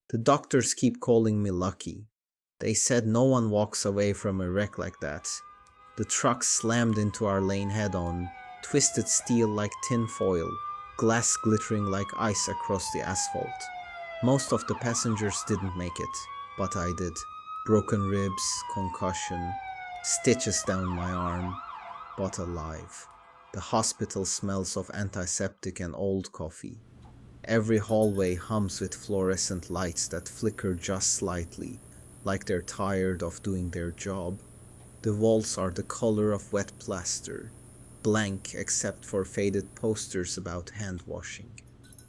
The doctors keep calling me lucky. They said no one walks away from a wreck like that. The truck slammed into our lane head-on, twisted steel like tin foil, glass glittering like ice across the asphalt. Most of the passengers didn't make it, but I did. Broken ribs, concussion, stitches down my arm, but alive. The hospital smells of antiseptic and old coffee. Every hallway hums with fluorescent lights that flicker just slightly, like they're tired of doing their job. The walls are the color of wet plaster, blank except for faded posters about hand washing.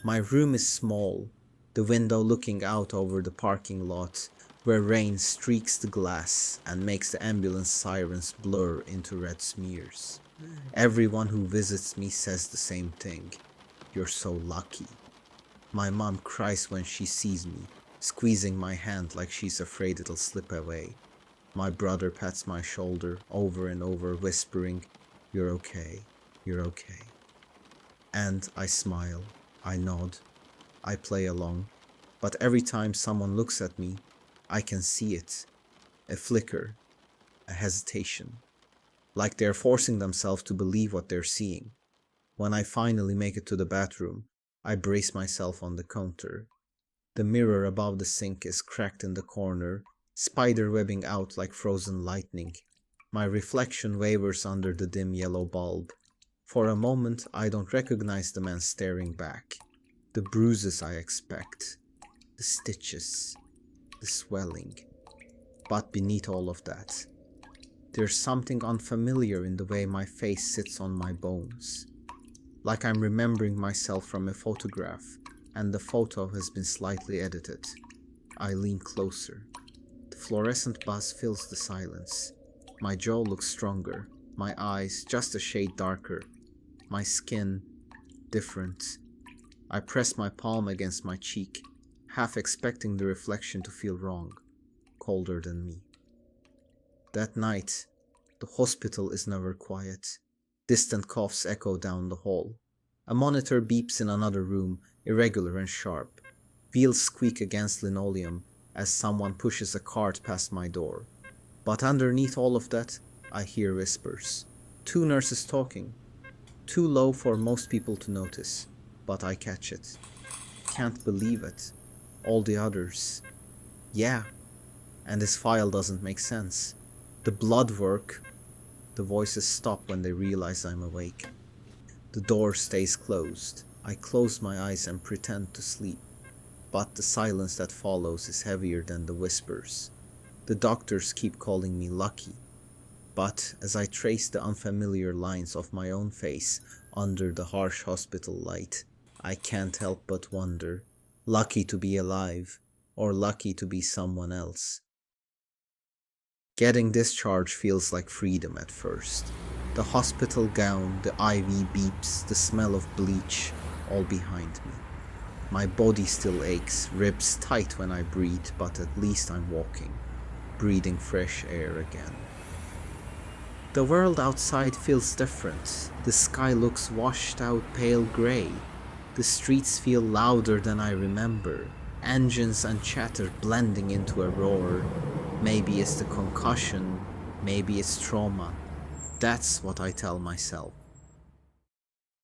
My room is small, the window looking out over the parking lot, where rain streaks the glass and makes the ambulance sirens blur into red smears. Everyone who visits me says the same thing. You're so lucky. My mom cries when she sees me, squeezing my hand like she's afraid it'll slip away. My brother pats my shoulder over and over, whispering, "You're okay, you're okay." And I smile, I nod, I play along. But every time someone looks at me, I can see it. A flicker, a hesitation. Like they're forcing themselves to believe what they're seeing. When I finally make it to the bathroom, I brace myself on the counter. The mirror above the sink is cracked in the corner, spider-webbing out like frozen lightning. My reflection wavers under the dim yellow bulb. For a moment, I don't recognize the man staring back. The bruises I expect. The stitches. The swelling. But beneath all of that, there's something unfamiliar in the way my face sits on my bones. Like I'm remembering myself from a photograph, and the photo has been slightly edited. I lean closer. The fluorescent buzz fills the silence. My jaw looks stronger, my eyes just a shade darker, my skin different. I press my palm against my cheek, half expecting the reflection to feel wrong, colder than me. That night, the hospital is never quiet. Distant coughs echo down the hall. A monitor beeps in another room, irregular and sharp. Wheels squeak against linoleum as someone pushes a cart past my door. But underneath all of that, I hear whispers. 2 nurses talking. Too low for most people to notice, but I catch it. Can't believe it. All the others. Yeah. And this file doesn't make sense. The blood work. The voices stop when they realize I'm awake. The door stays closed. I close my eyes and pretend to sleep. But the silence that follows is heavier than the whispers. The doctors keep calling me lucky. But as I trace the unfamiliar lines of my own face under the harsh hospital light, I can't help but wonder, lucky to be alive, or lucky to be someone else. Getting discharged feels like freedom at first. The hospital gown, the IV beeps, the smell of bleach, all behind me. My body still aches, ribs tight when I breathe, but at least I'm walking, breathing fresh air again. The world outside feels different. The sky looks washed out pale grey. The streets feel louder than I remember. Engines and chatter blending into a roar. Maybe it's the concussion, maybe it's trauma. That's what I tell myself.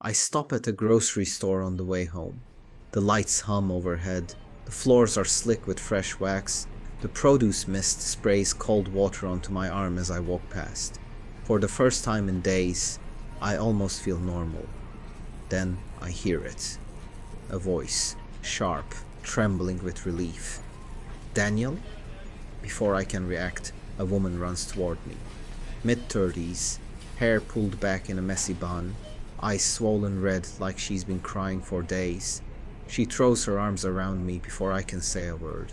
I stop at a grocery store on the way home. The lights hum overhead. The floors are slick with fresh wax. The produce mist sprays cold water onto my arm as I walk past. For the first time in days, I almost feel normal. Then I hear it. A voice, sharp, trembling with relief. "Daniel?" Before I can react, a woman runs toward me. Mid-30s, hair pulled back in a messy bun, eyes swollen red like she's been crying for days. She throws her arms around me before I can say a word.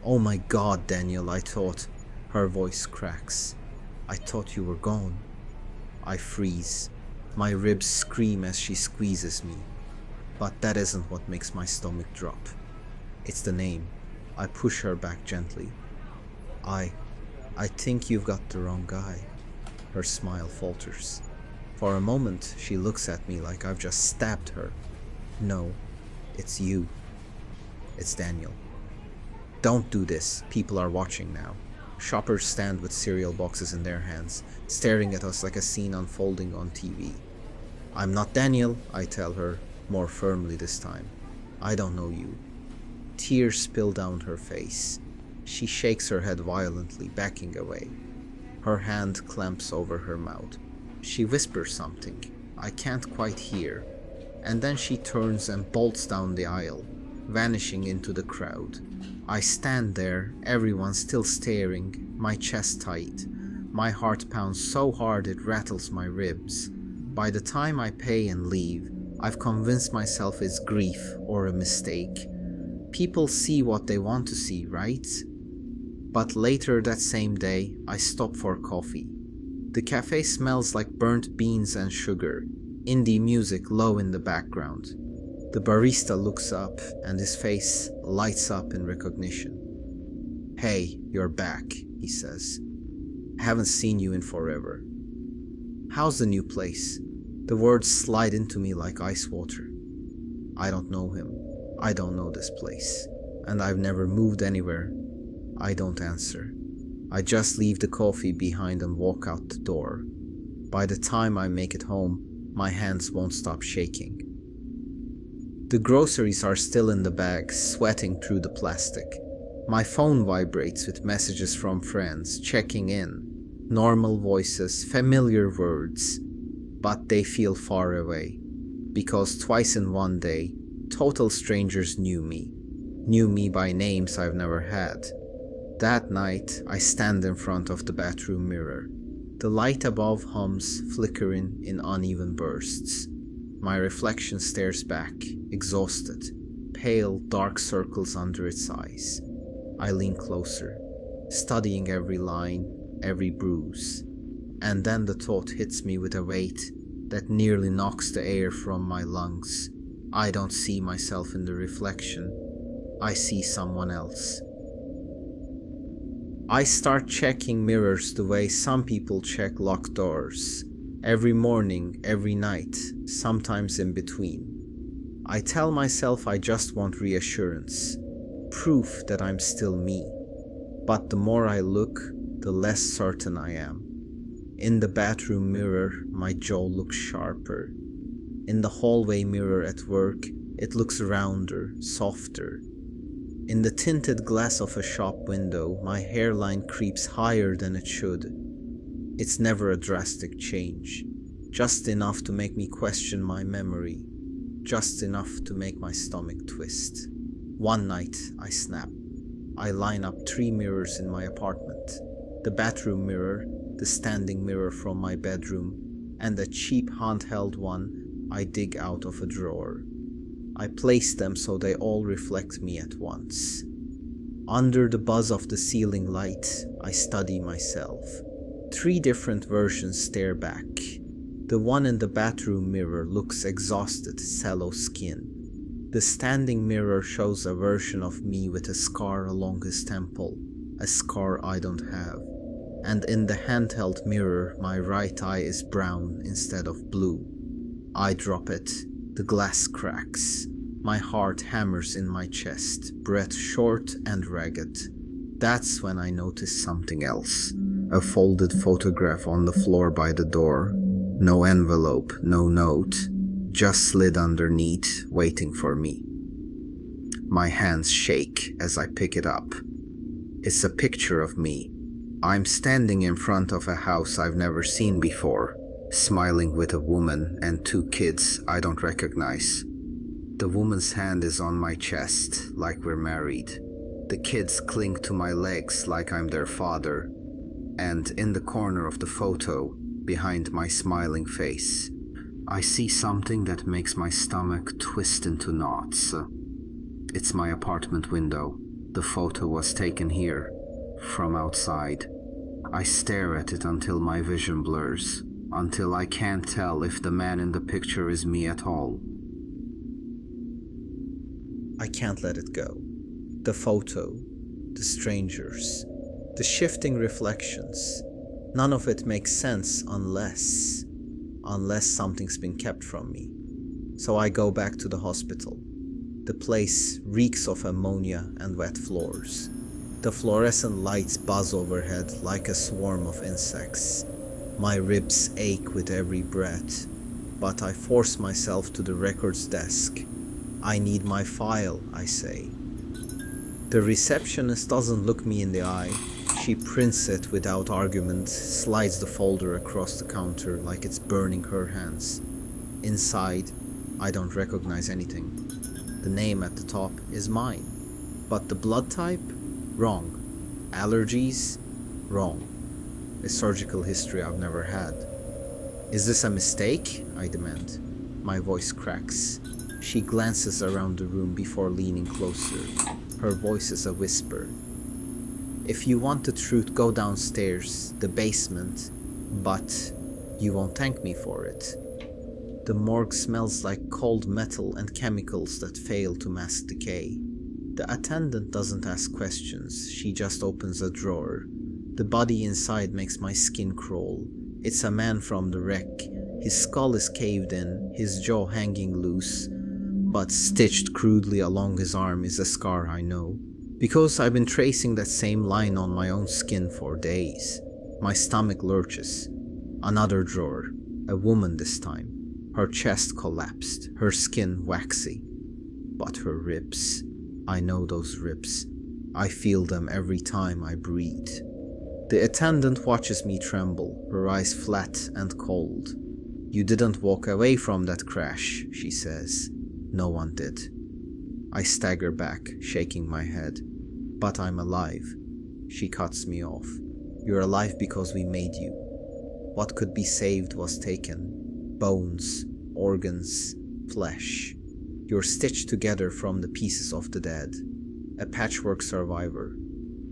"Oh my God, Daniel," I thought. Her voice cracks. "I thought you were gone." I freeze. My ribs scream as she squeezes me. But that isn't what makes my stomach drop. It's the name. I push her back gently. I think you've got the wrong guy." Her smile falters. For a moment, she looks at me like I've just stabbed her. "No, it's you. It's Daniel." Don't do this, people are watching now. Shoppers stand with cereal boxes in their hands, staring at us like a scene unfolding on TV. I'm not Daniel, I tell her, more firmly this time. I don't know you. Tears spill down her face. She shakes her head violently, backing away. Her hand clamps over her mouth. She whispers something I can't quite hear, and then she turns and bolts down the aisle, vanishing into the crowd. I stand there, everyone still staring, my chest tight. My heart pounds so hard it rattles my ribs. By the time I pay and leave, I've convinced myself it's grief or a mistake. People see what they want to see, right? But later that same day, I stop for coffee. The cafe smells like burnt beans and sugar, indie music low in the background. The barista looks up and his face lights up in recognition. Hey, you're back, he says. Haven't seen you in forever. How's the new place? The words slide into me like ice water. I don't know him. I don't know this place. And I've never moved anywhere. I don't answer. I just leave the coffee behind and walk out the door. By the time I make it home, my hands won't stop shaking. The groceries are still in the bag, sweating through the plastic. My phone vibrates with messages from friends, checking in. Normal voices, familiar words, but they feel far away. Because twice in one day, total strangers knew me by names I've never had. That night, I stand in front of the bathroom mirror. The light above hums, flickering in uneven bursts. My reflection stares back, exhausted, pale, dark circles under its eyes. I lean closer, studying every line, every bruise. And then the thought hits me with a weight that nearly knocks the air from my lungs. I don't see myself in the reflection. I see someone else. I start checking mirrors the way some people check locked doors. Every morning, every night, sometimes in between. I tell myself I just want reassurance, proof that I'm still me. But the more I look, the less certain I am. In the bathroom mirror, my jaw looks sharper. In the hallway mirror at work, it looks rounder, softer. In the tinted glass of a shop window, my hairline creeps higher than it should. It's never a drastic change, just enough to make me question my memory, just enough to make my stomach twist. One night, I snap. I line up 3 mirrors in my apartment. The bathroom mirror, the standing mirror from my bedroom, and a cheap handheld one I dig out of a drawer. I place them so they all reflect me at once. Under the buzz of the ceiling light, I study myself. 3 different versions stare back. The one in the bathroom mirror looks exhausted, sallow skin. The standing mirror shows a version of me with a scar along his temple, a scar I don't have. And in the handheld mirror, my right eye is brown instead of blue. I drop it. The glass cracks. My heart hammers in my chest, breath short and ragged. That's when I notice something else. A folded photograph on the floor by the door. No envelope, no note. Just slid underneath, waiting for me. My hands shake as I pick it up. It's a picture of me. I'm standing in front of a house I've never seen before, smiling with a woman and 2 kids I don't recognize. The woman's hand is on my chest, like we're married. The kids cling to my legs like I'm their father. And in the corner of the photo, behind my smiling face, I see something that makes my stomach twist into knots. It's my apartment window. The photo was taken here, from outside. I stare at it until my vision blurs, until I can't tell if the man in the picture is me at all. I can't let it go. The photo, the strangers, the shifting reflections. None of it makes sense unless something's been kept from me. So I go back to the hospital. The place reeks of ammonia and wet floors. The fluorescent lights buzz overhead like a swarm of insects. My ribs ache with every breath, but I force myself to the records desk. I need my file, I say. The receptionist doesn't look me in the eye. She prints it without argument, slides the folder across the counter like it's burning her hands. Inside, I don't recognize anything. The name at the top is mine, but the blood type? Wrong. Allergies? Wrong. A surgical history I've never had. Is this a mistake? I demand. My voice cracks. She glances around the room before leaning closer. Her voice is a whisper. If you want the truth, go downstairs, the basement, but you won't thank me for it. The morgue smells like cold metal and chemicals that fail to mask decay. The attendant doesn't ask questions, she just opens a drawer. The body inside makes my skin crawl. It's a man from the wreck. His skull is caved in, his jaw hanging loose, but stitched crudely along his arm is a scar I know, because I've been tracing that same line on my own skin for days. My stomach lurches. Another drawer. A woman this time. Her chest collapsed, her skin waxy. But her ribs. I know those ribs. I feel them every time I breathe. The attendant watches me tremble, her eyes flat and cold. You didn't walk away from that crash, she says. No one did. I stagger back, shaking my head. But I'm alive. She cuts me off. You're alive because we made you. What could be saved was taken. Bones, organs, flesh. You're stitched together from the pieces of the dead. A patchwork survivor.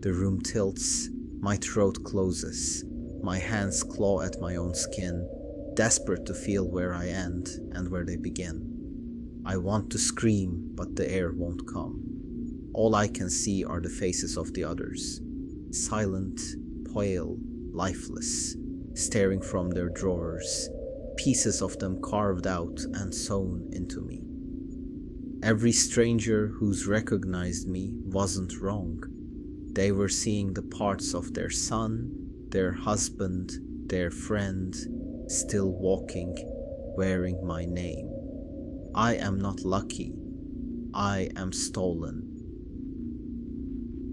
The room tilts. My throat closes. My hands claw at my own skin, desperate to feel where I end and where they begin. I want to scream, but the air won't come. All I can see are the faces of the others. Silent, pale, lifeless, staring from their drawers, pieces of them carved out and sewn into me. Every stranger who's recognized me wasn't wrong. They were seeing the parts of their son, their husband, their friend, still walking, wearing my name. I am not lucky. I am stolen.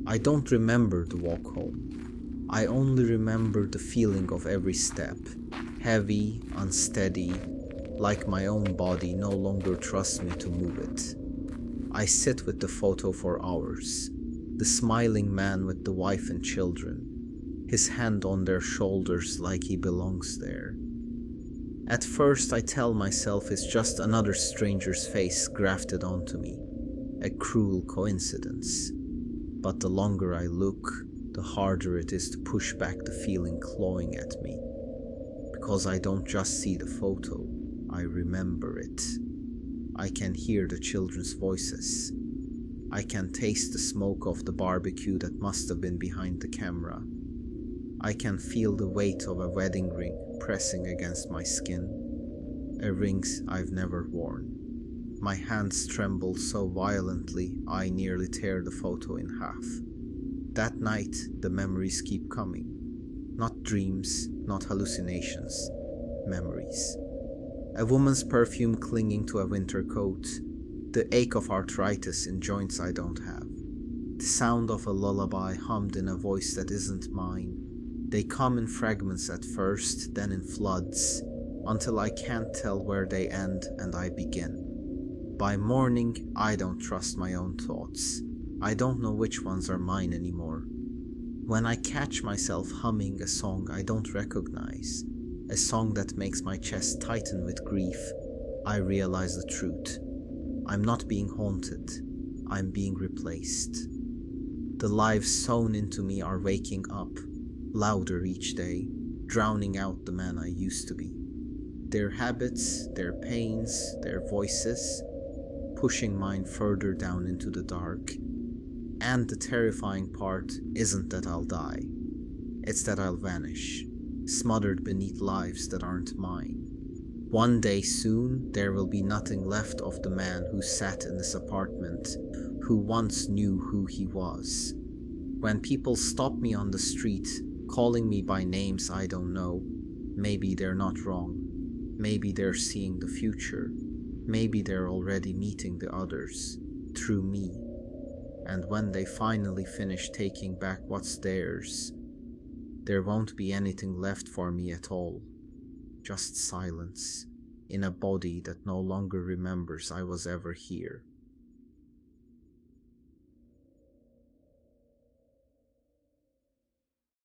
I don't remember the walk home. I only remember the feeling of every step, heavy, unsteady, like my own body no longer trusts me to move it. I sit with the photo for hours. The smiling man with the wife and children, his hand on their shoulders like he belongs there. At first I tell myself it's just another stranger's face grafted onto me, a cruel coincidence. But the longer I look, the harder it is to push back the feeling clawing at me. Because I don't just see the photo, I remember it. I can hear the children's voices. I can taste the smoke of the barbecue that must have been behind the camera. I can feel the weight of a wedding ring pressing against my skin, a ring I've never worn. My hands tremble so violently I nearly tear the photo in half. That night the memories keep coming. Not dreams, not hallucinations, memories. A woman's perfume clinging to a winter coat, the ache of arthritis in joints I don't have, the sound of a lullaby hummed in a voice that isn't mine. They come in fragments at first, then in floods, until I can't tell where they end and I begin. By morning, I don't trust my own thoughts. I don't know which ones are mine anymore. When I catch myself humming a song I don't recognize, a song that makes my chest tighten with grief, I realize the truth. I'm not being haunted. I'm being replaced. The lives sewn into me are waking up, louder each day, drowning out the man I used to be. Their habits, their pains, their voices, pushing mine further down into the dark. And the terrifying part isn't that I'll die. It's that I'll vanish, smothered beneath lives that aren't mine. One day soon, there will be nothing left of the man who sat in this apartment, who once knew who he was. When people stop me on the street, calling me by names I don't know, maybe they're not wrong. Maybe they're seeing the future. Maybe they're already meeting the others, through me. And when they finally finish taking back what's theirs, there won't be anything left for me at all. Just silence, in a body that no longer remembers I was ever here.